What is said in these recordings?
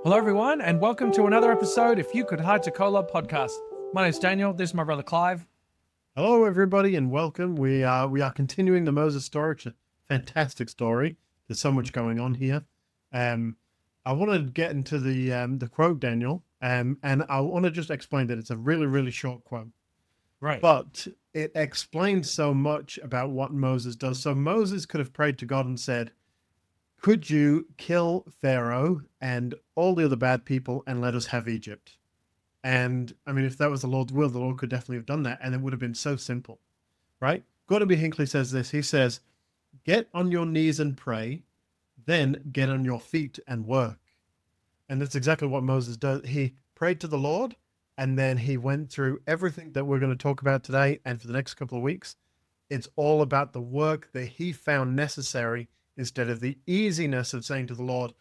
Hello, everyone, and welcome to another episode If You Could Hide to Collab podcast. My name's Daniel. This is my brother Clive. Hello, everybody, and welcome. We are continuing the Moses story. It's a fantastic story. There's so much going on here. I want to get into the quote, Daniel, and I want to just explain that it's a really, really short quote. Right. But it explains so much about what Moses does. So Moses could have prayed to God and said, could you kill Pharaoh and all the other bad people and let us have Egypt? And I mean, if that was the Lord's will, the Lord could definitely have done that. And it would have been so simple, right? Gordon B. Hinckley says this. He says, get on your knees and pray, then get on your feet and work. And that's exactly what Moses does. He prayed to the Lord, and then he went through everything that we're going to talk about today and for the next couple of weeks. It's all about the work that he found necessary instead of the easiness of saying to the Lord,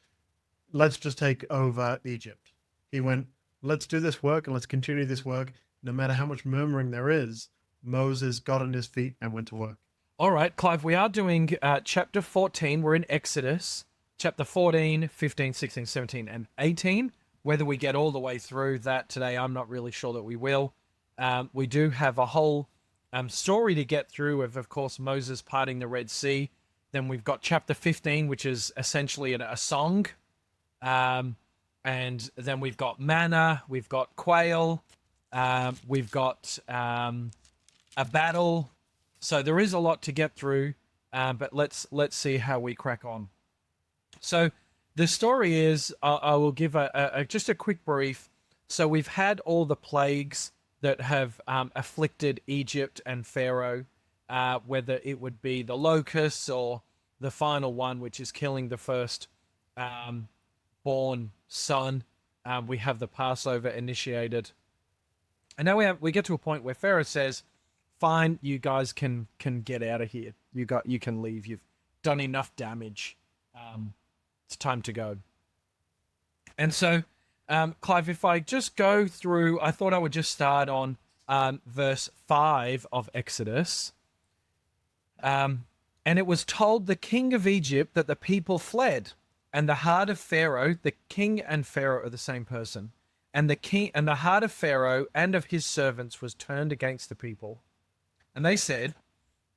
let's just take over Egypt. He went, let's do this work and let's continue this work. No matter how much murmuring there is, Moses got on his feet and went to work. All right, Clive, we are doing chapter 14. We're in Exodus, chapter 14, 15, 16, 17, and 18. Whether we get all the way through that today, I'm not really sure that we will. We do have a whole story to get through of course, Moses parting the Red Sea. Then we've got chapter 15, which is essentially a song. And then we've got manna, we've got quail, we've got a battle. So there is a lot to get through, but let's see how we crack on. So the story is, I will give just a quick brief. So we've had all the plagues that have afflicted Egypt and Pharaoh, whether it would be the locusts or the final one, which is killing the first born son. We have the Passover initiated, and now we get to a point where Pharaoh says, fine, you guys can get out of here. You can leave. You've done enough damage. It's time to go. And so, Clive, if I just go through, I thought I would just start on verse 5 of Exodus. And it was told the king of Egypt that the people fled, and the heart of Pharaoh, the king and Pharaoh are the same person, and the heart of Pharaoh and of his servants was turned against the people. And they said,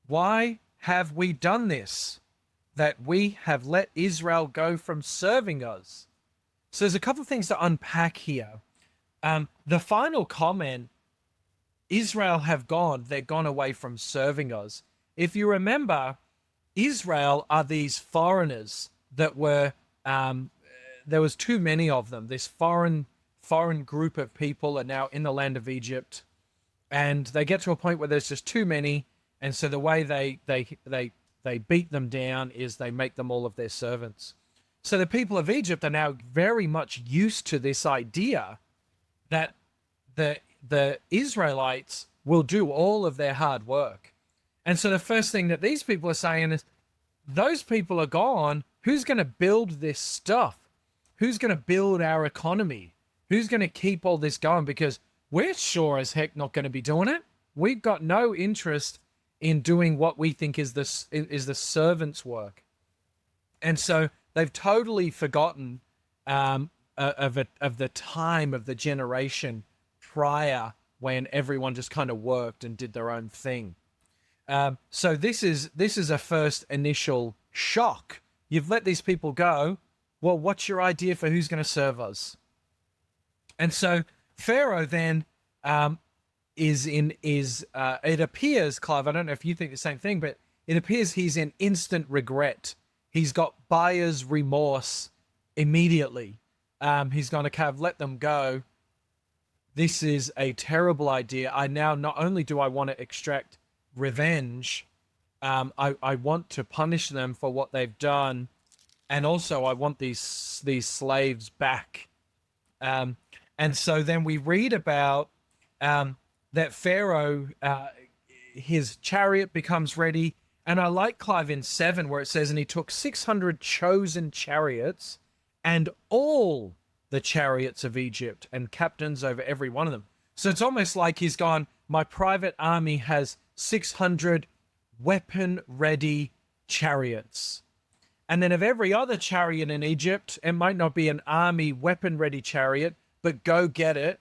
why have we done this, that we have let Israel go from serving us? So there's a couple of things to unpack here. The final comment, Israel have gone, they're gone away from serving us. If you remember, Israel are these foreigners that were, there was too many of them. This foreign group of people are now in the land of Egypt, and they get to a point where there's just too many. And so the way they beat them down is they make them all of their servants. So the people of Egypt are now very much used to this idea that the Israelites will do all of their hard work. And so the first thing that these people are saying is, those people are gone. Who's going to build this stuff? Who's going to build our economy? Who's going to keep all this going? Because we're sure as heck not going to be doing it. We've got no interest in doing what we think is the servant's work. And so they've totally forgotten of the time of the generation prior when everyone just kind of worked and did their own thing. So this is a first initial shock. You've let these people go. Well, what's your idea for who's going to serve us? And so Pharaoh then it appears, Clive, I don't know if you think the same thing, but it appears he's in instant regret. He's got buyer's remorse immediately. He's going to kind of let them go. This is a terrible idea. I now, not only do I want to extract revenge, I want to punish them for what they've done, and also I want these slaves back. And so then we read about that Pharaoh, his chariot becomes ready, and I like, Clive, in 7 where it says, and he took 600 chosen chariots and all the chariots of Egypt and captains over every one of them. So it's almost like he's gone, my private army has 600 weapon-ready chariots. And then of every other chariot in Egypt, it might not be an army weapon ready chariot, but go get it.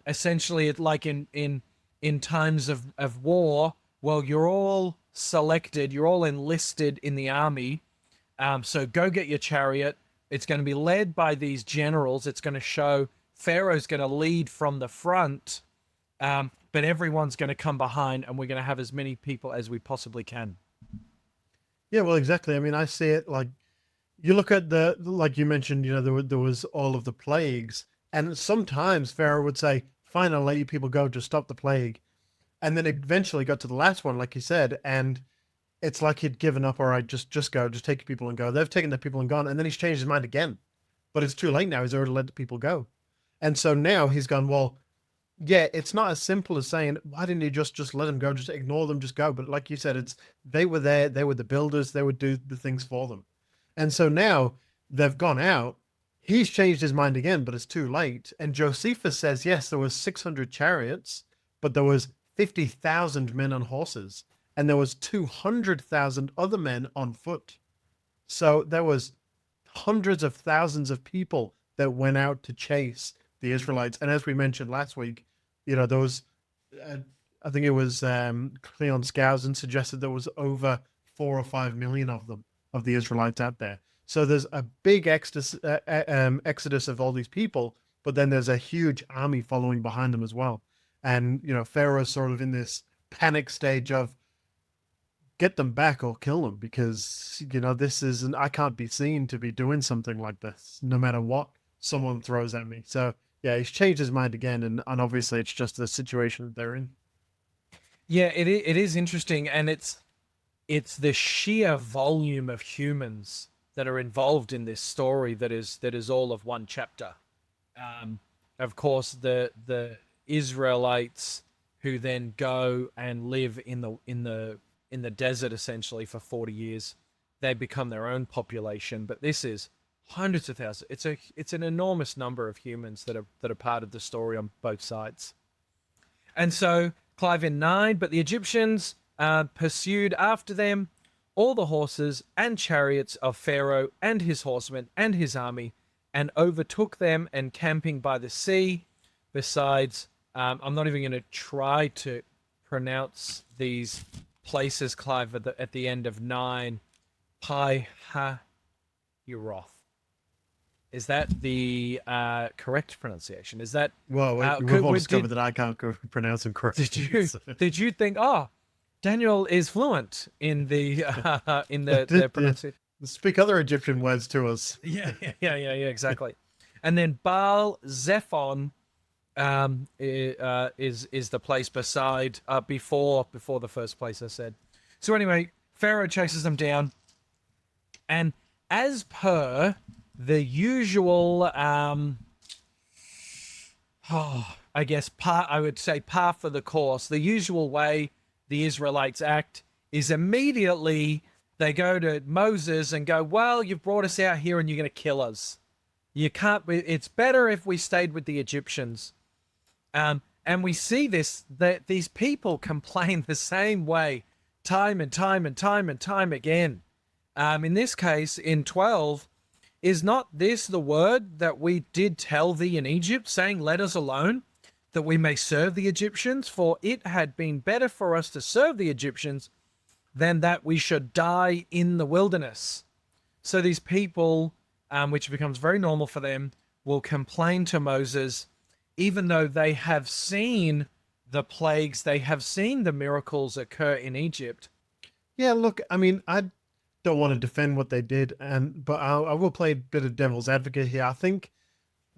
Essentially, it like in times of war, well, you're all selected, you're all enlisted in the army. So go get your chariot. It's going to be led by these generals. It's going to show Pharaoh's going to lead from the front, but everyone's going to come behind, and we're going to have as many people as we possibly can. Yeah, well, exactly. I mean, I see it like you look at like you mentioned, there was all of the plagues, and sometimes Pharaoh would say, "Fine, I'll let you people go to stop the plague," and then eventually got to the last one, like you said, and it's like he'd given up. All right, just go, just take your people and go. They've taken their people and gone, and then he's changed his mind again, but it's too late now. He's already let the people go, and so now he's gone. Well, yeah, it's not as simple as saying, why didn't you just let them go, just ignore them, just go. But like you said, it's they were there, they were the builders, they would do the things for them. And so now they've gone out. He's changed his mind again, but it's too late. And Josephus says, yes, there was 600 chariots, but there was 50,000 men on horses, and there was 200,000 other men on foot. So there was hundreds of thousands of people that went out to chase the Israelites. And as we mentioned last week, those, I think it was Cleon Skousen suggested there was over 4 or 5 million of them, of the Israelites out there. So there's a big exodus of all these people, but then there's a huge army following behind them as well. And, Pharaoh's sort of in this panic stage of get them back or kill them, because, I can't be seen to be doing something like this, no matter what someone throws at me. So yeah, he's changed his mind again, and obviously it's just the situation that they're in. Yeah, it is interesting, and it's the sheer volume of humans that are involved in this story that is all of one chapter. Of course, the Israelites who then go and live in the desert essentially for 40 years, they become their own population. But this is hundreds of thousands. It's an enormous number of humans that are part of the story on both sides. And so Clive in 9, but the Egyptians pursued after them all the horses and chariots of Pharaoh and his horsemen and his army, and overtook them encamping by the sea. Besides, I'm not even going to try to pronounce these places, Clive, at the end of 9. Pi ha Uroth. Is that the correct pronunciation? Is that Well, we've all discovered that I can't pronounce them correctly. Did you think, oh, Daniel is fluent in the the pronunciation? Speak other Egyptian words to us. Yeah, exactly. And then Baal Zephon is the place beside before the first place I said. So anyway, Pharaoh chases them down, and as per the usual, I guess I would say par for the course. The usual way the Israelites act is immediately they go to Moses and go, "Well, you've brought us out here and you're going to kill us. You can't. It's better if we stayed with the Egyptians." And we see that these people complain the same way, time and time and time and time again. In this case, in 12. Is not this the word that we did tell thee in Egypt, saying, let us alone, that we may serve the Egyptians? For it had been better for us to serve the Egyptians than that we should die in the wilderness. So these people, which becomes very normal for them, will complain to Moses, even though they have seen the plagues, they have seen the miracles occur in Egypt. Yeah, look, I mean, I don't want to defend what they did, but I will play a bit of devil's advocate here. I think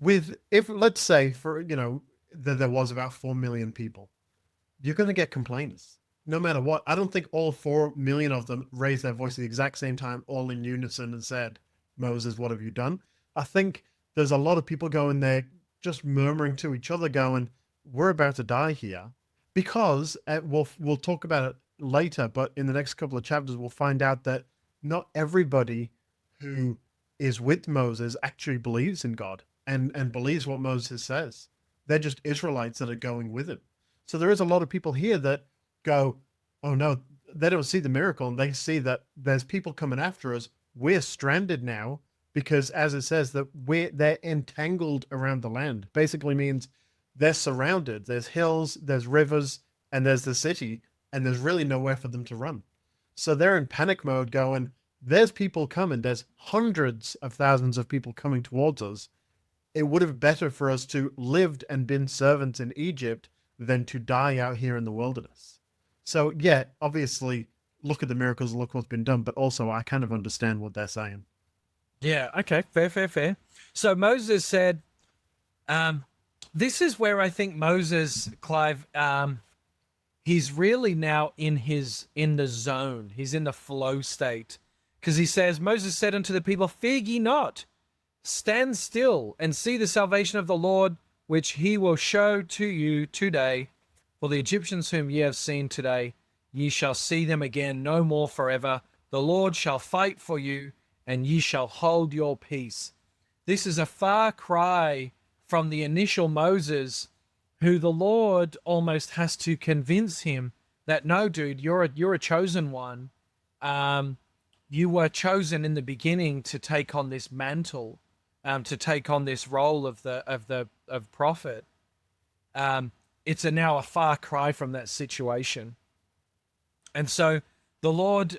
if let's say that there was about 4 million people, you're going to get complainers no matter what. I don't think all 4 million of them raised their voice at the exact same time, all in unison, and said, Moses, what have you done? I think there's a lot of people going there just murmuring to each other, going, we're about to die here. Because we'll talk about it later, but in the next couple of chapters, we'll find out that not everybody who is with Moses actually believes in God and believes what Moses says. They're just Israelites that are going with him. So there is a lot of people here that go, oh no, they don't see the miracle, and they see that there's people coming after us. we're stranded now because, as it says, that they're entangled around the land. Basically means they're surrounded. There's hills, there's rivers, and there's the city, and there's really nowhere for them to run. So they're in panic mode going, there's people coming. There's hundreds of thousands of people coming towards us. It would have been better for us to lived and been servants in Egypt than to die out here in the wilderness. So yeah, obviously, look at the miracles, look what's been done, but also I kind of understand what they're saying. Yeah, okay, fair. So Moses said, this is where I think Moses, Clive, he's really now in the zone. He's in the flow state. Because he says, Moses said unto the people, fear ye not, stand still and see the salvation of the Lord, which he will show to you today. For the Egyptians whom ye have seen today, ye shall see them again no more forever. The Lord shall fight for you, and ye shall hold your peace. This is a far cry from the initial Moses, who the Lord almost has to convince him that, no, dude, you're a chosen one. You were chosen in the beginning to take on this mantle, to take on this role of prophet. It's now a far cry from that situation. And so the Lord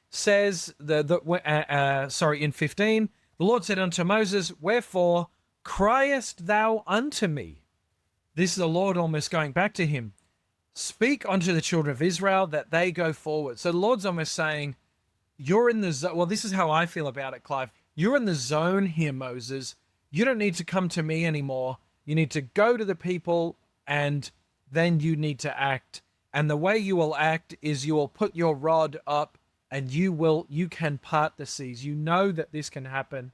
says, in 15, the Lord said unto Moses, wherefore criest thou unto me? This is the Lord almost going back to him. Speak unto the children of Israel that they go forward. So the Lord's almost saying, you're in the zone. Well, this is how I feel about it, Clive. You're in the zone here, Moses. You don't need to come to me anymore. You need to go to the people, and then you need to act. And the way you will act is you will put your rod up, and you can part the seas. You know that this can happen.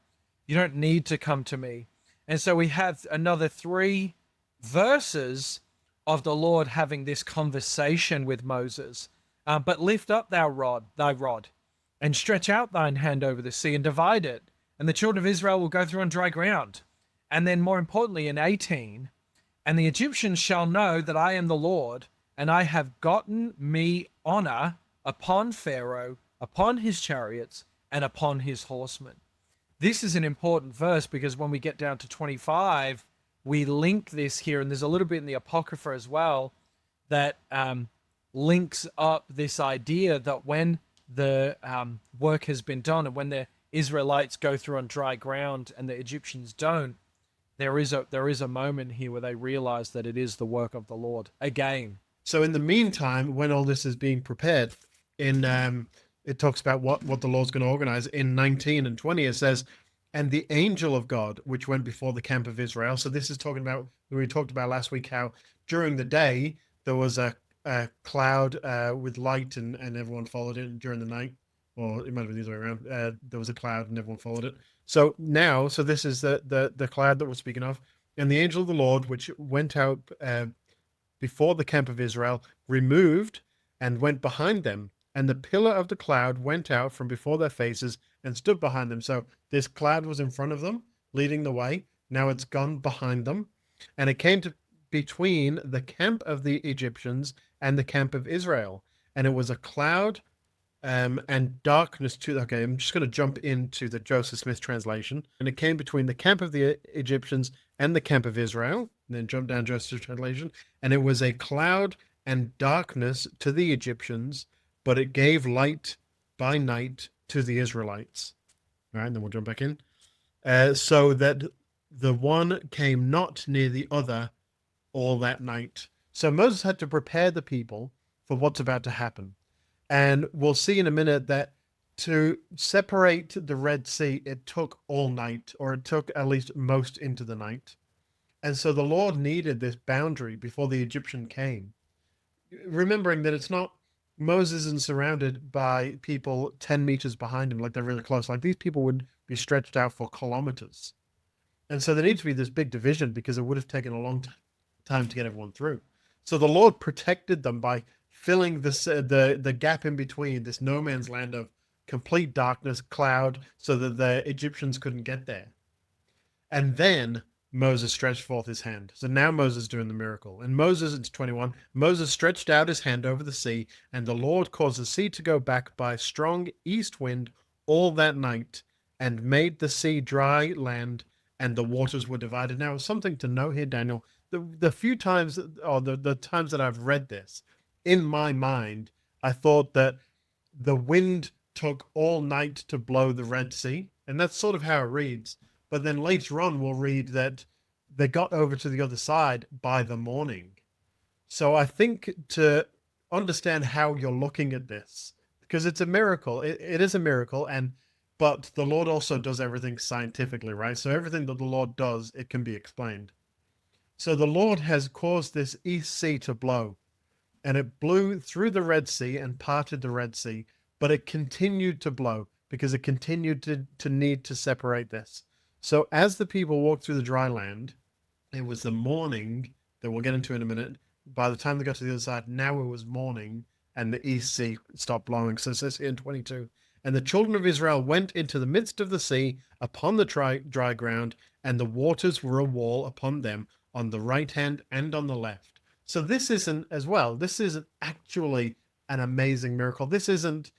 You don't need to come to me. And so we have another 3 verses of the Lord having this conversation with Moses. But lift up thy rod, and stretch out thine hand over the sea and divide it, and the children of Israel will go through on dry ground. And then more importantly in 18, and the Egyptians shall know that I am the Lord, and I have gotten me honor upon Pharaoh, upon his chariots, and upon his horsemen. This is an important verse because when we get down to 25, we link this here, and there's a little bit in the Apocrypha as well that links up this idea that when the work has been done, and when the Israelites go through on dry ground and the Egyptians don't, there is a moment here where they realize that it is the work of the Lord again. So in the meantime, when all this is being prepared, it talks about what the Lord's going to organize. In 19 and 20, it says, and the angel of God, which went before the camp of Israel. So this is talking about, we talked about last week, how during the day there was a cloud with light and everyone followed it. And during the night, or it might have been the other way around, there was a cloud and everyone followed it. So now, so this is the cloud that we're speaking of. And the angel of the Lord, which went out before the camp of Israel, removed and went behind them. And the pillar of the cloud went out from before their faces and stood behind them. So this cloud was in front of them, leading the way. Now it's gone behind them. And it came to between the camp of the Egyptians and the camp of Israel. And it was a cloud and darkness to... Okay, I'm just going to jump into the Joseph Smith translation. And it came between the camp of the Egyptians and the camp of Israel. And then jump down Joseph's translation. And it was a cloud and darkness to the Egyptians, but it gave light by night to the Israelites. All right, and then we'll jump back in. So that the one came not near the other all that night. So Moses had to prepare the people for what's about to happen. And we'll see in a minute that to separate the Red Sea, it took all night, or it took at least most into the night. And so the Lord needed this boundary before the Egyptian came. Remembering that it's not... Moses isn't surrounded by people 10 meters behind him, like they're really close. Like these people would be stretched out for kilometers. And so there needs to be this big division because it would have taken a long time to get everyone through. So the Lord protected them by filling this, the gap in between, this no man's land of complete darkness, cloud, so that the Egyptians couldn't get there. And then Moses stretched forth his hand. So now Moses is doing the miracle. And Moses, it's 21, Moses stretched out his hand over the sea, and the Lord caused the sea to go back by a strong east wind all that night and made the sea dry land, and the waters were divided. Now, something to note here, Daniel, the few times, or the times that I've read this, in my mind, I thought that the wind took all night to blow the Red Sea, and that's sort of how it reads. But then later on, we'll read that they got over to the other side by the morning. So I think to understand how you're looking at this, because it's a miracle, it is a miracle, and but the Lord also does everything scientifically, right? So everything that the Lord does, it can be explained. So the Lord has caused this east sea to blow, and it blew through the Red Sea and parted the Red Sea, but it continued to blow because it continued to need to separate this. So as the people walked through the dry land, it was the morning that we'll get into in a minute. By the time they got to the other side, now it was morning, and the east sea stopped blowing. So it says here in 22, and the children of Israel went into the midst of the sea upon the dry ground, and the waters were a wall upon them on the right hand and on the left. So this isn't, as well, this isn't actually an amazing miracle. This isn't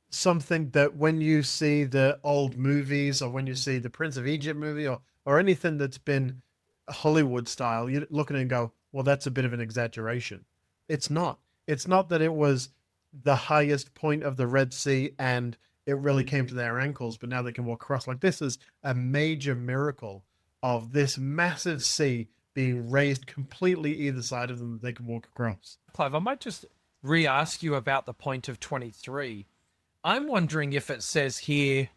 something that when you see the old movies, or when you see the Prince of Egypt movie, or anything that's been Hollywood style, you look at it and go, well, that's a bit of an exaggeration. It's not. It's not that it was the highest point of the Red Sea and it really came to their ankles, but now they can walk across. Like, this is a major miracle of this massive sea being raised completely either side of them that they can walk across. Clive, I might just re-ask you about the point of 23. I'm wondering if it says here,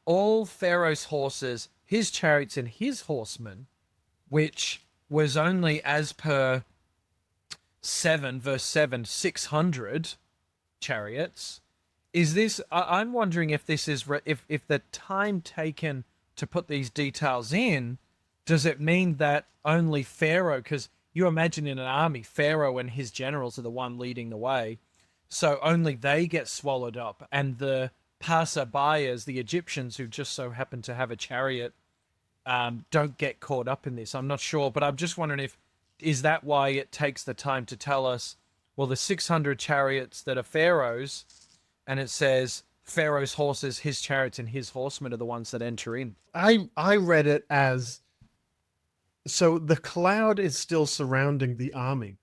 all Pharaoh's horses, his chariots, and his horsemen, which was only, as per 7, verse 7, 600 chariots. Is this, I'm wondering if this is, if the time taken to put these details in, does it mean that only Pharaoh, because you imagine in an army, Pharaoh and his generals are the one leading the way, so only they get swallowed up, and the passerbyers, the Egyptians who just so happen to have a chariot, don't get caught up in this. I'm not sure, but I'm just wondering if, is that why it takes the time to tell us, well, the 600 chariots that are Pharaoh's, and it says Pharaoh's horses, his chariots, and his horsemen are the ones that enter in. I read it as, so the cloud is still surrounding the army,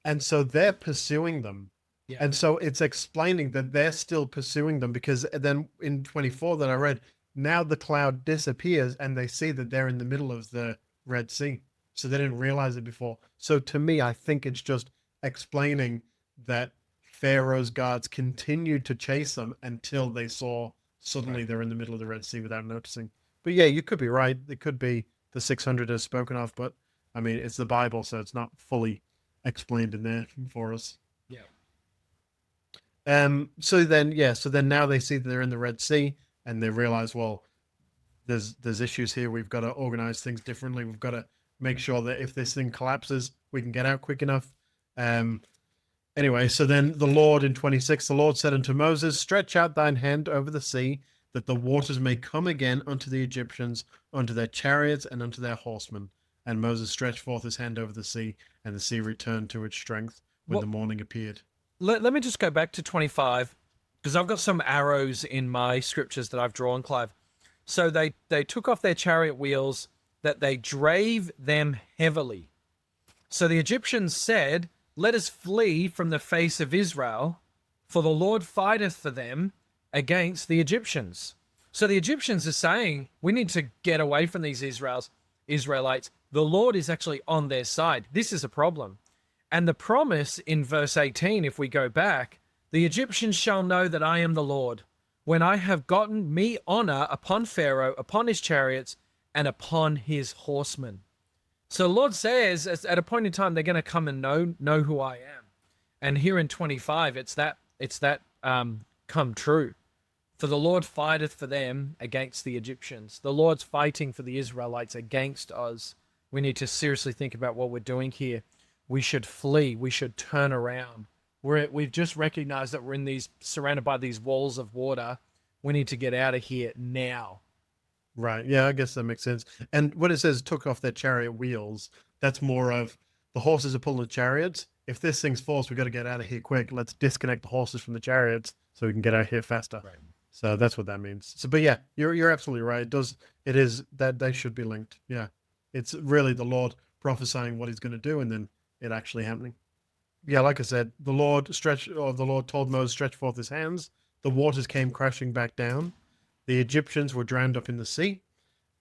and so they're pursuing them. Yeah. And so it's explaining that they're still pursuing them, because then in 24 that I read, now the cloud disappears and they see that they're in the middle of the Red Sea. So they didn't realize it before. So to me, I think it's just explaining that Pharaoh's guards continued to chase them until they saw suddenly they're in the middle of the Red Sea without noticing. But yeah, you could be right. It could be the 600 as spoken of, but I mean, it's the Bible, so it's not fully explained in there for us. Yeah. So then now they see that they're in the Red Sea, and they realize, well, there's issues here. We've got to organize things differently. We've got to make sure that if this thing collapses, we can get out quick enough. Anyway, so then the Lord in 26, the Lord said unto Moses, stretch out thine hand over the sea, that the waters may come again unto the Egyptians, unto their chariots, and unto their horsemen. And Moses stretched forth his hand over the sea, and the sea returned to its strength when the morning appeared. Let me just go back to 25, because I've got some arrows in my scriptures that I've drawn, Clive. So they took off their chariot wheels, that they drave them heavily. So the Egyptians said, let us flee from the face of Israel, for the Lord fighteth for them against the Egyptians. So the Egyptians are saying, we need to get away from these Israelites. The Lord is actually on their side. This is a problem. And the promise in verse 18, if we go back, the Egyptians shall know that I am the Lord, when I have gotten me honor upon Pharaoh, upon his chariots, and upon his horsemen. So the Lord says, at a point in time, they're going to come and know who I am. And here in 25, it's that come true. For the Lord fighteth for them against the Egyptians. The Lord's fighting for the Israelites against us. We need to seriously think about what we're doing here. We should flee. We should turn around. We've just recognized that we're surrounded by these walls of water. We need to get out of here now. Right. Yeah, I guess that makes sense. And when it says took off their chariot wheels, that's more of the horses are pulling the chariots. If this thing's false, we've got to get out of here quick. Let's disconnect the horses from the chariots so we can get out here faster. Right. So that's what that means. So, but yeah, you're absolutely right. It is that they should be linked. Yeah, it's really the Lord prophesying what He's going to do, and then it actually happening. Yeah, like I said, the Lord told Moses, stretch forth his hands. The waters came crashing back down. The Egyptians were drowned up in the sea,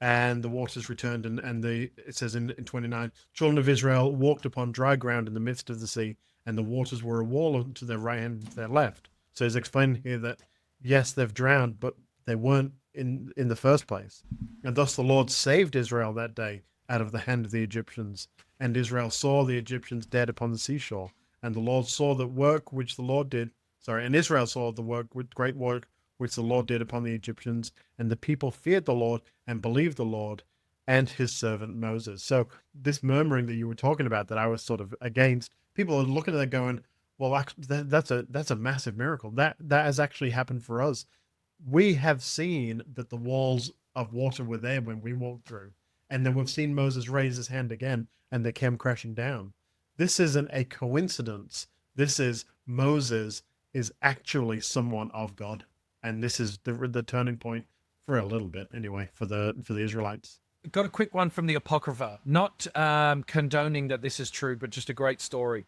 and the waters returned. And it says in 29, children of Israel walked upon dry ground in the midst of the sea, and the waters were a wall to their right hand and to their left. So he's explaining here that yes, they've drowned, but they weren't in the first place. And thus the Lord saved Israel that day out of the hand of the Egyptians. And Israel saw the Egyptians dead upon the seashore. And the Lord saw the work which the Lord did. Sorry, and Israel saw the great work which the Lord did upon the Egyptians. And the people feared the Lord and believed the Lord and his servant Moses. So this murmuring that you were talking about, that I was sort of against, people are looking at that going, well, that's a massive miracle. That has actually happened for us. We have seen that the walls of water were there when we walked through, and then we've seen Moses raise his hand again, and they came crashing down. This isn't a coincidence. This is Moses is actually someone of God, and this is the turning point for a little bit, anyway, for the Israelites. Got a quick one from the Apocrypha, not condoning that this is true, but just a great story.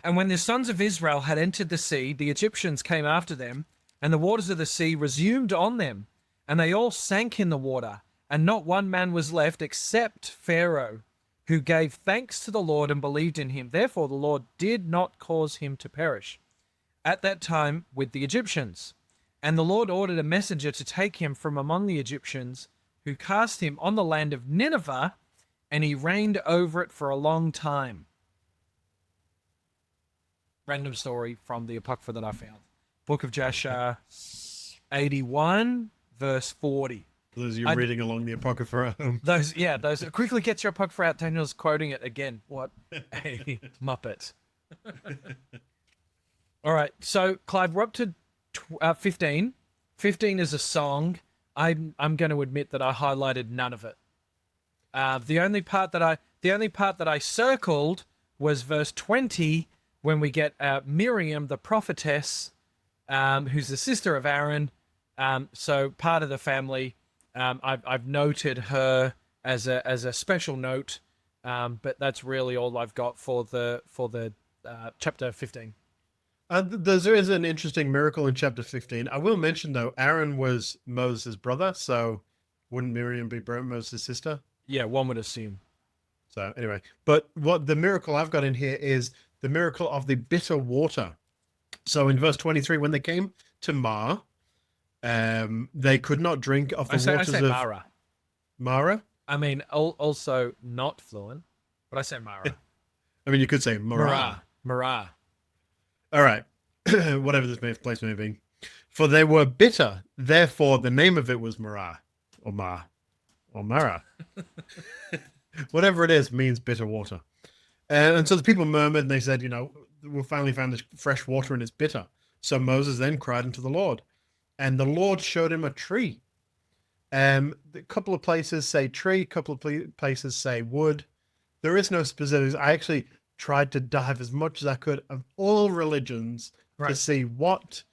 And when the sons of Israel had entered the sea, the Egyptians came after them, and the waters of the sea resumed on them, and they all sank in the water, and not one man was left except Pharaoh, who gave thanks to the Lord and believed in him. Therefore the Lord did not cause him to perish at that time with the Egyptians. And the Lord ordered a messenger to take him from among the Egyptians, who cast him on the land of Nineveh, and he reigned over it for a long time. Random story from the Apocrypha that I found. Book of Jasher 81, verse 40. Those of you reading along the Apocrypha at home. Those quickly get your Apocrypha out. Daniel's quoting it again. What a muppet. All right, so Clive, we're up to 15. 15 is a song. I'm going to admit that I highlighted none of it. The only part that I circled was verse 20, when we get Miriam, the prophetess, who's the sister of Aaron, so part of the family. I've noted her as a special note, but that's really all I've got for the chapter 15. There is an interesting miracle in chapter 15. I will mention, though, Aaron was Moses' brother, so wouldn't Miriam be Moses' sister? Yeah, one would assume. So anyway, but what the miracle I've got in here is the miracle of the bitter water. So in verse 23, when they came to Mar, they could not drink of the waters of Mara. Mara. I mean, also not fluent, but I say Mara. I mean, you could say Marah. Marah. All right, whatever this place may be. For they were bitter, therefore the name of it was Marah, or Mar, or Mara. Whatever it is means bitter water. And so the people murmured, and they said, we finally found this fresh water and it's bitter. So Moses then cried unto the Lord, and the Lord showed him a tree. A couple of places say tree, a couple of places say wood. There is no specifics. I actually tried to dive as much as I could of all religions to see what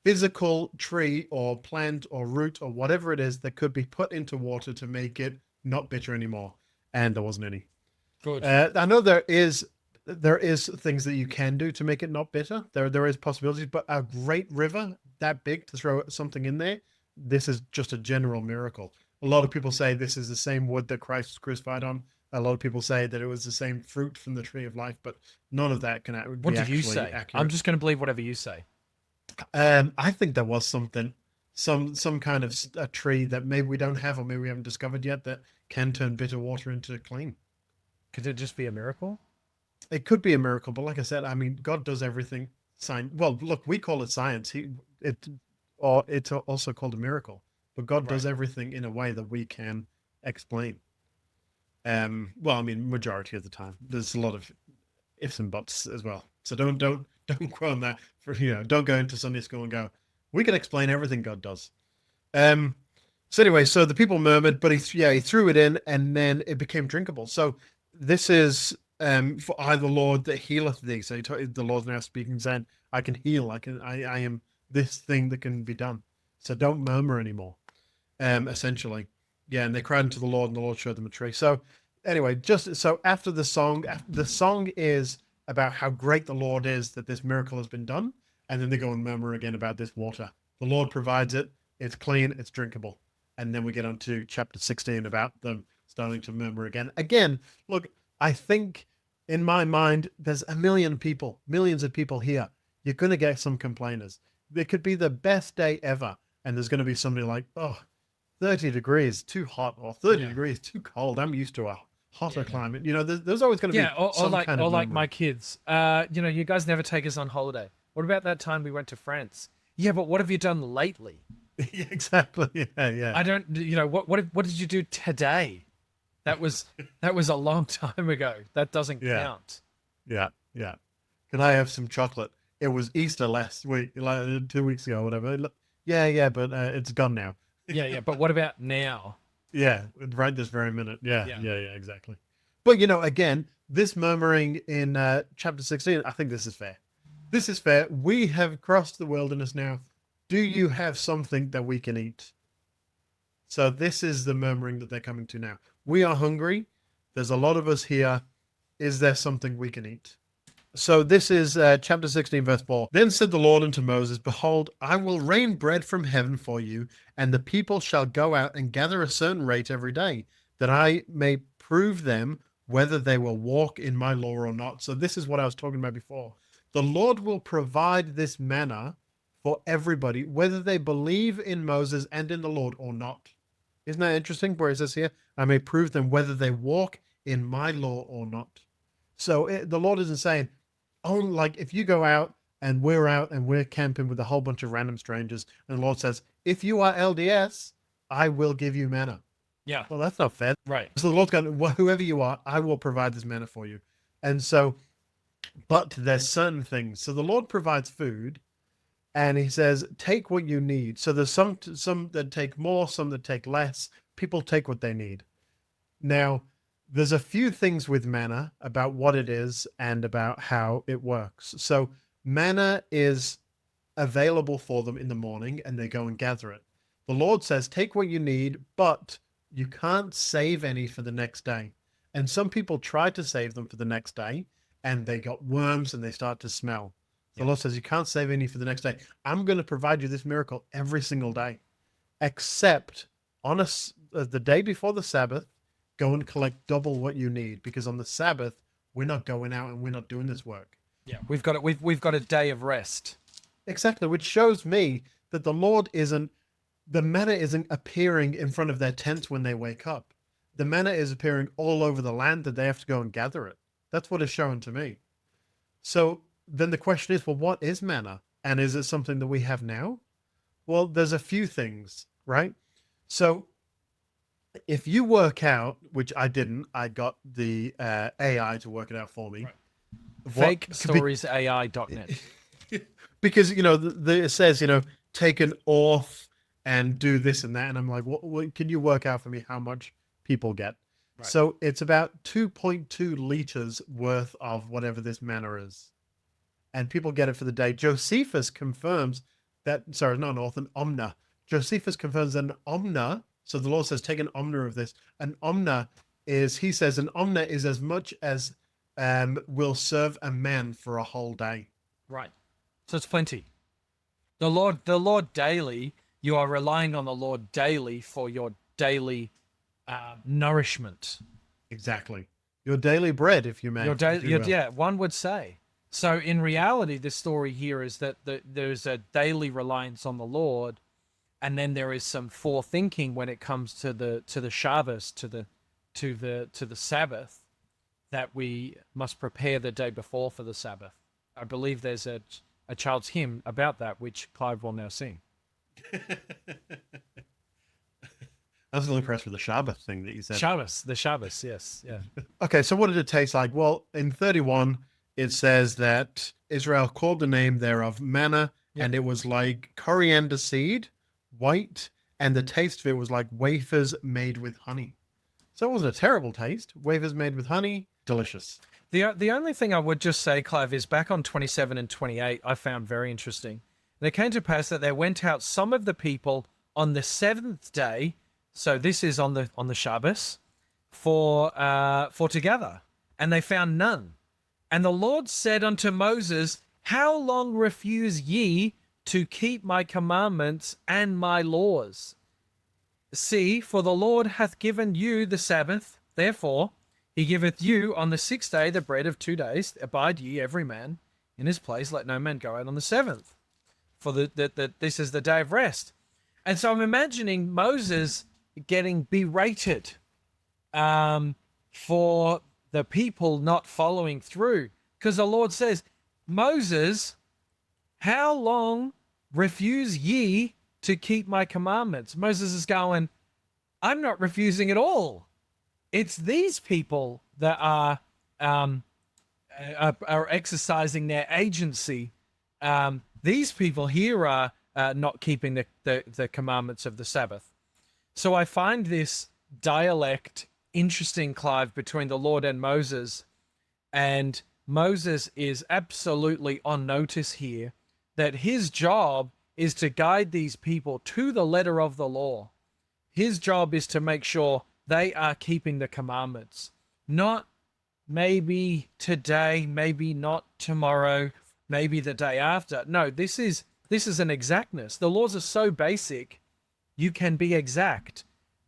physical tree or plant or root or whatever it is that could be put into water to make it not bitter anymore. And there wasn't any. Good. I know there is things that you can do to make it not bitter. There is possibilities, but a great river that big to throw something in there, this is just a general miracle. A lot of people say this is the same wood that Christ was crucified on. A lot of people say that it was the same fruit from the tree of life, but none of that can be What did you say? accurate. I'm just going to believe whatever you say. I think there was something, some kind of a tree that maybe we don't have, or maybe we haven't discovered yet, that can turn bitter water into clean. Could it just be a miracle? It could be a miracle, but like I said, I mean, God does everything. Well, look, we call it science. It's also called a miracle, but God does everything in a way that we can explain. Well, I mean, majority of the time, there's a lot of ifs and buts as well. So don't quote on that. Don't go into Sunday school and go, we can explain everything God does. So anyway, so the people murmured, but he threw it in, and then it became drinkable. So this is for I, the Lord, that healeth thee. So the Lord now speaking, saying, I can heal. I am this thing that can be done. So don't murmur anymore. Essentially. Yeah, and they cried unto the Lord, and the Lord showed them a tree. So anyway, just so after the song is about how great the Lord is that this miracle has been done, and then they go and murmur again about this water. The Lord provides it, it's clean, it's drinkable. And then we get on to chapter 16 about them starting to murmur again. Again, look, I think in my mind, there's a million people, millions of people here. You're going to get some complainers. It could be the best day ever, and there's going to be somebody like, oh, 30 degrees too hot, or 30 degrees too cold. I'm used to a hotter climate. You know, there's always going to be some kind of like murmuring. my kids. You know, you guys never take us on holiday. What about that time we went to France? Yeah, but what have you done lately? Yeah, exactly. Yeah, yeah. I don't. You know what did you do today? That was a long time ago. That doesn't Yeah. count. Yeah, yeah. Can I have some chocolate? It was Easter last week, like 2 weeks ago, whatever. Yeah, but it's gone now. Yeah. But what about now? Yeah, right this very minute. Yeah, Yeah. yeah, exactly. But again, this murmuring in chapter 16, I think this is fair. This is fair. We have crossed the wilderness now. Do you have something that we can eat? So this is the murmuring that they're coming to now. We are hungry. There's a lot of us here. Is there something we can eat? So this is chapter 16, verse 4. Then said the Lord unto Moses, behold, I will rain bread from heaven for you, and the people shall go out and gather a certain rate every day, that I may prove them whether they will walk in my law or not. So this is what I was talking about before. The Lord will provide this manna for everybody, whether they believe in Moses and in the Lord or not. Isn't that interesting? Where it says here, I may prove them whether they walk in my law or not. So the Lord isn't saying, oh, like if you go out and we're camping with a whole bunch of random strangers, and the Lord says, if you are LDS, I will give you manna. Yeah. Well, that's not fair. Right. So the Lord's going, well, whoever you are, I will provide this manna for you. And so, but there's certain things. So the Lord provides food, and he says, take what you need. So there's some that take more, some that take less. People take what they need. Now, there's a few things with manna about what it is and about how it works. So manna is available for them in the morning, and they go and gather it. The Lord says, take what you need, but you can't save any for the next day. And some people try to save them for the next day, and they got worms and they start to smell. The Lord says, you can't save any for the next day. I'm going to provide you this miracle every single day, except on the day before the Sabbath, go and collect double what you need, because on the Sabbath, we're not going out and we're not doing this work. Yeah. We've got a day of rest. Exactly, which shows me that the manna isn't appearing in front of their tents when they wake up. The manna is appearing all over the land, that they have to go and gather it. That's what is shown to me. So then the question is, well, what is manna? And is it something that we have now? Well, there's a few things, right? So if you work out, which I didn't, I got the AI to work it out for me. Right. FakeStoriesAI.net. Because, it says, take an oath and do this and that. And I'm like, what can you work out for me how much people get? Right. So it's about 2.2 liters worth of whatever this manna is. And people get it for the day. Josephus confirms that, sorry, not an oath, an omna. Josephus confirms an omna. So the Lord says, take an omna of this. An omna he says, an omna is as much as will serve a man for a whole day. Right. So it's plenty. The Lord daily, you are relying on the Lord daily for your daily nourishment. Exactly. Your daily bread, if you may. Yeah, one would say. So in reality, the story here is that there's a daily reliance on the Lord, and then there is some forethinking when it comes to the Shabbos, to the Sabbath, that we must prepare the day before for the Sabbath. I believe there's a child's hymn about that, which Clive will now sing. I was a little impressed with the Shabbos thing that you said. The Shabbos, yes, yeah. Okay, so what did it taste like? Well, in 31, it says that Israel called the name thereof manna, and it was like coriander seed, white, and the taste of it was like wafers made with honey. So it wasn't a terrible taste. Wafers made with honey, delicious. The only thing I would just say, Clive, is back on 27 and 28, I found very interesting. And it came to pass that there went out some of the people on the seventh day. So this is on the Shabbos for together, and they found none. And the Lord said unto Moses, how long refuse ye to keep my commandments and my laws? See, for the Lord hath given you the Sabbath, therefore he giveth you on the sixth day the bread of 2 days. Abide ye every man in his place, let no man go out on the seventh. For this is the day of rest. And so I'm imagining Moses getting berated for the people not following through. Because the Lord says, Moses, how long refuse ye to keep my commandments? Moses is going, I'm not refusing at all. It's these people that are exercising their agency. These people here are not keeping the commandments of the Sabbath. So I find this dialect interesting, Clive, between the Lord and Moses. And Moses is absolutely on notice here that his job is to guide these people to the letter of the law. His job is to make sure they are keeping the commandments. Not maybe today, maybe not tomorrow, maybe the day after. No, this is an exactness. The laws are so basic, you can be exact.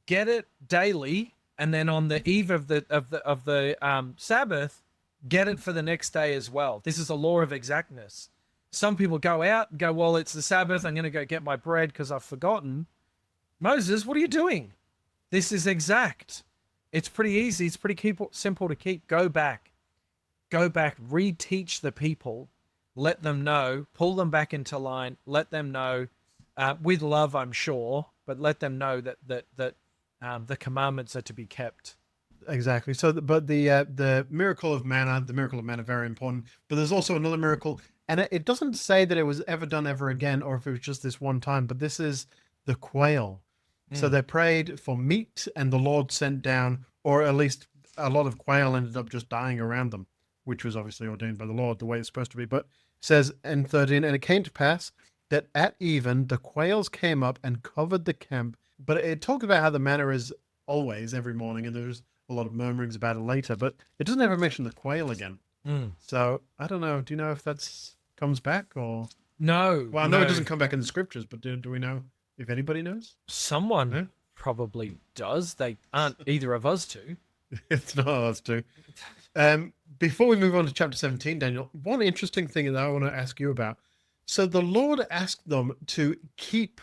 Get it daily, and then on the eve of the Sabbath, get it for the next day as well. This is a law of exactness. Some people go out and go, well, it's the Sabbath, I'm going to go get my bread because I've forgotten. Moses, what are you doing? This is exact. It's pretty easy. It's pretty simple to keep. Go back, reteach the people, let them know, pull them back into line, let them know, with love, I'm sure, but let them know that the commandments are to be kept. Exactly. So, but the miracle of manna, very important. But there's also another miracle, and it doesn't say that it was ever done ever again, or if it was just this one time. But this is the quail. So they prayed for meat, and the Lord sent down, or at least a lot of quail ended up just dying around them, which was obviously ordained by the Lord, the way it's supposed to be. But it says in 13, and it came to pass that at even the quails came up and covered the camp. But it talks about how the manna is always every morning, and there's a lot of murmurings about it later, but it doesn't ever mention the quail again. So I don't know. Do you know if that's comes back or no? Well, I know it doesn't come back in the scriptures, but do we know if anybody knows? Someone probably does. They aren't either of us two. It's not us two. Before we move on to chapter 17, Daniel, one interesting thing that I want to ask you about. So the Lord asked them to keep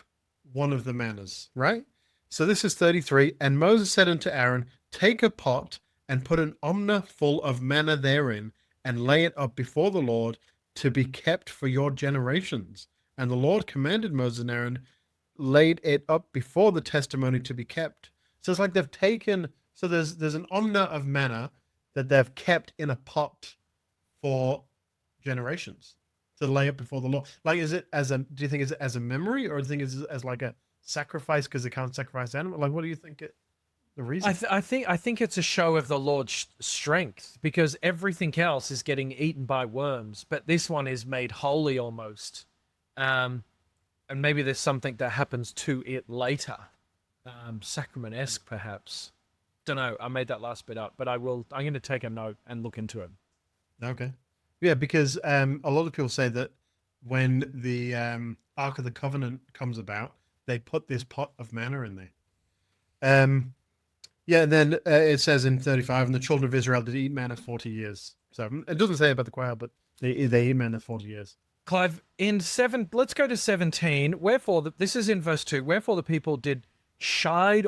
one of the mannas, right? So this is 33. And Moses said unto Aaron, take a pot and put an omna full of manna therein, and lay it up before the Lord to be kept for your generations. And the Lord commanded Moses and Aaron, laid it up before the testimony to be kept. So it's like they've taken, so there's an omna of manna that they've kept in a pot for generations to lay up before the Lord. Like, do you think is it as a memory, or do you think it's as like a sacrifice because they can't sacrifice animal? Like, what do you think the reason? I think it's a show of the Lord's strength, because everything else is getting eaten by worms, but this one is made holy almost. And maybe there's something that happens to it later, sacrament-esque perhaps. Don't know. I made that last bit up, but I'm going to take a note and look into it. Okay. Yeah, because a lot of people say that when the Ark of the Covenant comes about, they put this pot of manna in there. Yeah, and then it says in 35, and the children of Israel did eat manna 40 years. So it doesn't say about the quail, but they eat manna 40 years. Clive, let's go to 17. Wherefore, this is in verse 2. Wherefore the people did chide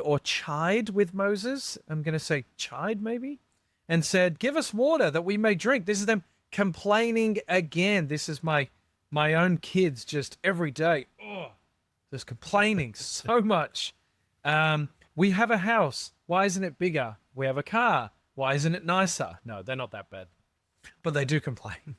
with Moses. I'm going to say chide maybe. And said, give us water that we may drink. This is them complaining again. This is my own kids just every day. Oh, just complaining so much. We have a house. Why isn't it bigger? We have a car. Why isn't it nicer? No, they're not that bad. But they do complain.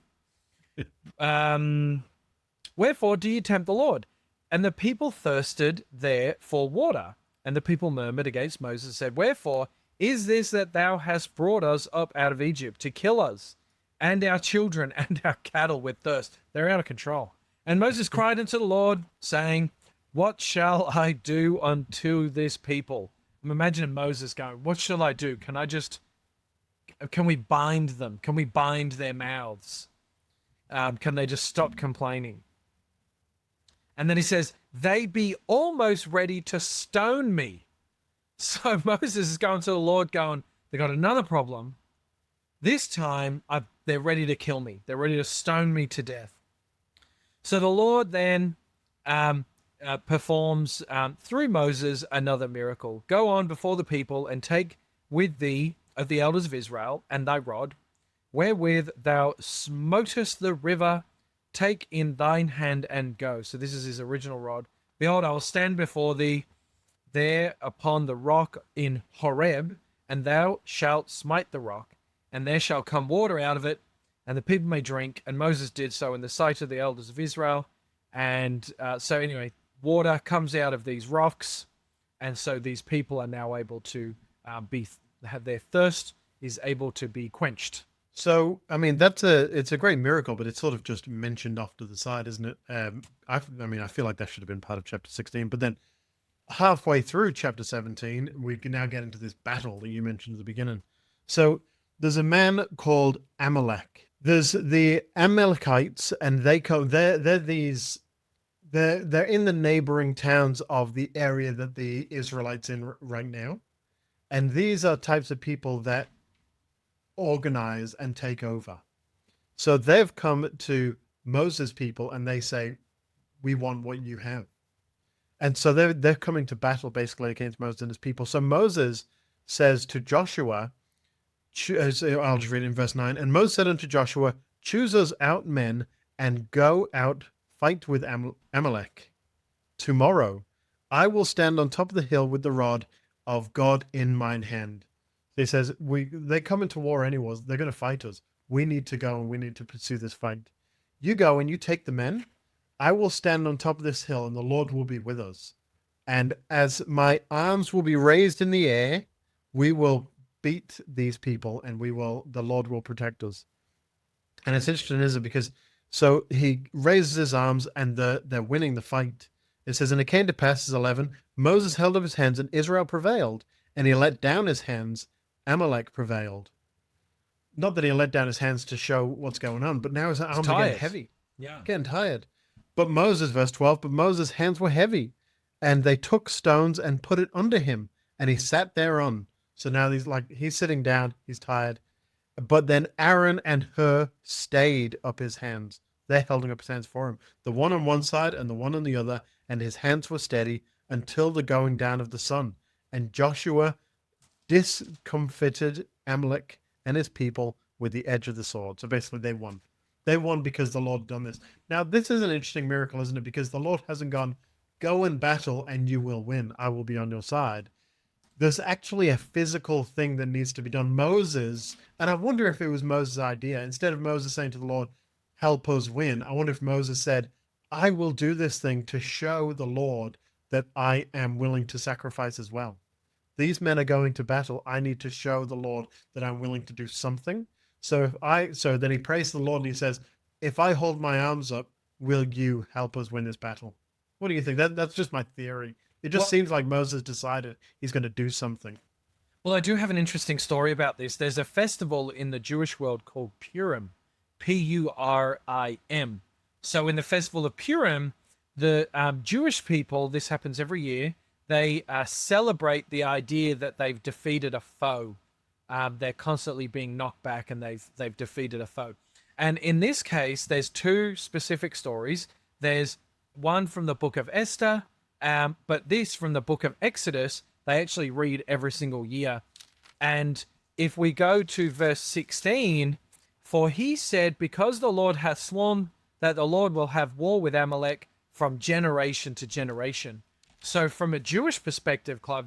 Wherefore do you tempt the Lord? And the people thirsted there for water. And the people murmured against Moses and said, wherefore is this that thou hast brought us up out of Egypt to kill us and our children and our cattle with thirst? They're out of control. And Moses cried unto the Lord, saying, what shall I do unto this people? I'm imagining Moses going, what shall I do? Can we bind them? Can we bind their mouths? Can they just stop complaining? And then he says, they be almost ready to stone me. So Moses is going to the Lord going, they got another problem. This time they're ready to kill me. They're ready to stone me to death. So the Lord then performs through Moses another miracle. Go on before the people and take with thee of the elders of Israel and thy rod, wherewith thou smotest the river, take in thine hand and go. So this is his original rod. Behold, I will stand before thee there upon the rock in Horeb, and thou shalt smite the rock, and there shall come water out of it, and the people may drink. And Moses did so in the sight of the elders of Israel. And so anyway, water comes out of these rocks, and so these people are now able to have their thirst is able to be quenched. So, I mean, it's a great miracle, but it's sort of just mentioned off to the side, isn't it? I feel like that should have been part of chapter 16, but then halfway through chapter 17, we can now get into this battle that you mentioned at the beginning. So there's a man called Amalek. There's the Amalekites, and they're in the neighboring towns of the area that the Israelites in right now. And these are types of people that organize and take over. So they've come to Moses' people and they say, we want what you have. And so they're coming to battle basically against Moses and his people. So Moses says to Joshua, I'll just read it in verse 9. And Moses said unto Joshua, choose us out men and go out fight with Amalek. Tomorrow I will stand on top of the hill with the rod of God in mine hand. He says, they come into war anyways. They're going to fight us. We need to go and we need to pursue this fight. You go and you take the men. I will stand on top of this hill and the Lord will be with us. And as my arms will be raised in the air, we will beat these people and the Lord will protect us. And it's interesting, isn't it? Because so he raises his arms and they're winning the fight. It says, and it came to pass, 11, Moses held up his hands and Israel prevailed, and he let down his hands, Amalek prevailed. Not that he let down his hands to show what's going on, but now his arms are getting heavy. Yeah. Getting tired. But Moses, verse 12, but Moses' hands were heavy, and they took stones and put it under him, and he sat thereon. So now he's sitting down, he's tired. But then Aaron and Hur stayed up his hands. They're holding up his hands for him. The one on one side and the one on the other, and his hands were steady until the going down of the sun. And Joshua discomfited Amalek and his people with the edge of the sword. So basically they won. They won because the Lord done this. Now, this is an interesting miracle, isn't it? Because the Lord hasn't gone, go and battle and you will win. I will be on your side. There's actually a physical thing that needs to be done. Moses, and I wonder if it was Moses' idea, instead of Moses saying to the Lord, help us win, I wonder if Moses said, I will do this thing to show the Lord that I am willing to sacrifice as well. These men are going to battle. I need to show the Lord that I'm willing to do something. So then he prays to the Lord and he says, if I hold my arms up, will you help us win this battle? What do you think? That's just my theory. It just seems like Moses decided he's going to do something. Well, I do have an interesting story about this. There's a festival in the Jewish world called Purim, Purim. So in the festival of Purim, the Jewish people, this happens every year, they celebrate the idea that they've defeated a foe. They're constantly being knocked back and they've defeated a foe. And in this case, there's two specific stories. There's one from the book of Esther, but this from the book of Exodus, they actually read every single year. And if we go to verse 16, for he said, because the Lord hath sworn that the Lord will have war with Amalek from generation to generation. So from a Jewish perspective, Clive,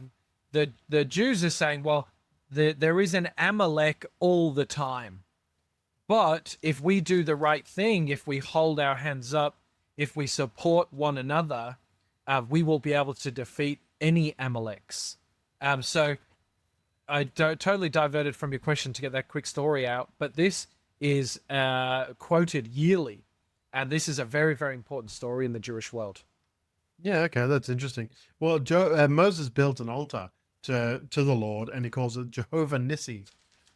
the Jews are saying, well, there is an Amalek all the time. But if we do the right thing, if we hold our hands up, if we support one another, we will be able to defeat any Amaleks. So I totally diverted from your question to get that quick story out, but this is quoted yearly And this is a very, very important story in the Jewish world. Yeah, okay, that's interesting. Well, Moses built an altar to the Lord, and he calls it Jehovah Nissi,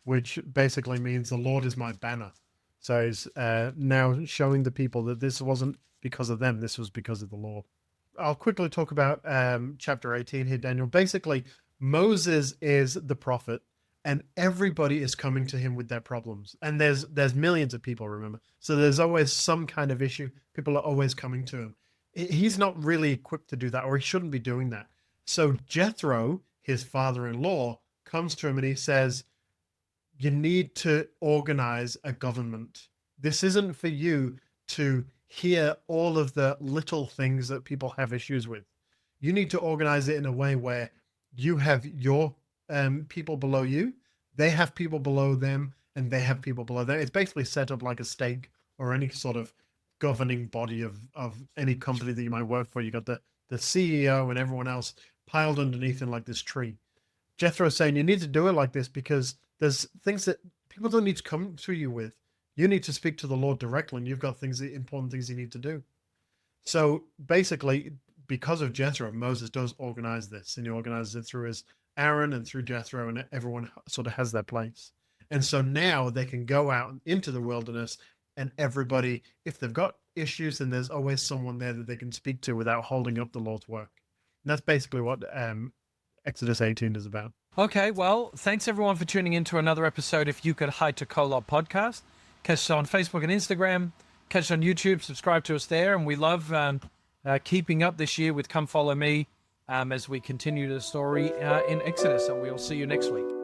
which basically means the Lord is my banner. So he's now showing the people that this wasn't because of them, this was because of the Lord. I'll quickly talk about chapter 18 here, Daniel. Basically, Moses is the prophet, and everybody is coming to him with their problems. And there's millions of people, remember. So there's always some kind of issue. People are always coming to him. He's not really equipped to do that, or he shouldn't be doing that. So Jethro, his father-in-law, comes to him and he says, you need to organize a government. This isn't for you to hear all of the little things that people have issues with. You need to organize it in a way where you have your people below you, they have people below them, and they have people below them. It's basically set up like a stake or any sort of governing body of any company that you might work for. You got the CEO and everyone else piled underneath in like this tree. Jethro's saying you need to do it like this because there's things that people don't need to come to you with. You need to speak to the Lord directly, and you've got important things you need to do. So basically, because of Jethro, Moses does organize this, and he organizes it through his Aaron and through Jethro, and everyone sort of has their place. And so now they can go out into the wilderness, and everybody, if they've got issues, then there's always someone there that they can speak to without holding up the Lord's work. And that's basically what Exodus 18 is about. Okay, well, thanks everyone for tuning in to another episode If You Could Hide to Kolob podcast. Catch us on Facebook and Instagram. Catch us on YouTube. Subscribe to us there. And we love keeping up this year with Come Follow Me as we continue the story in Exodus. And we'll see you next week.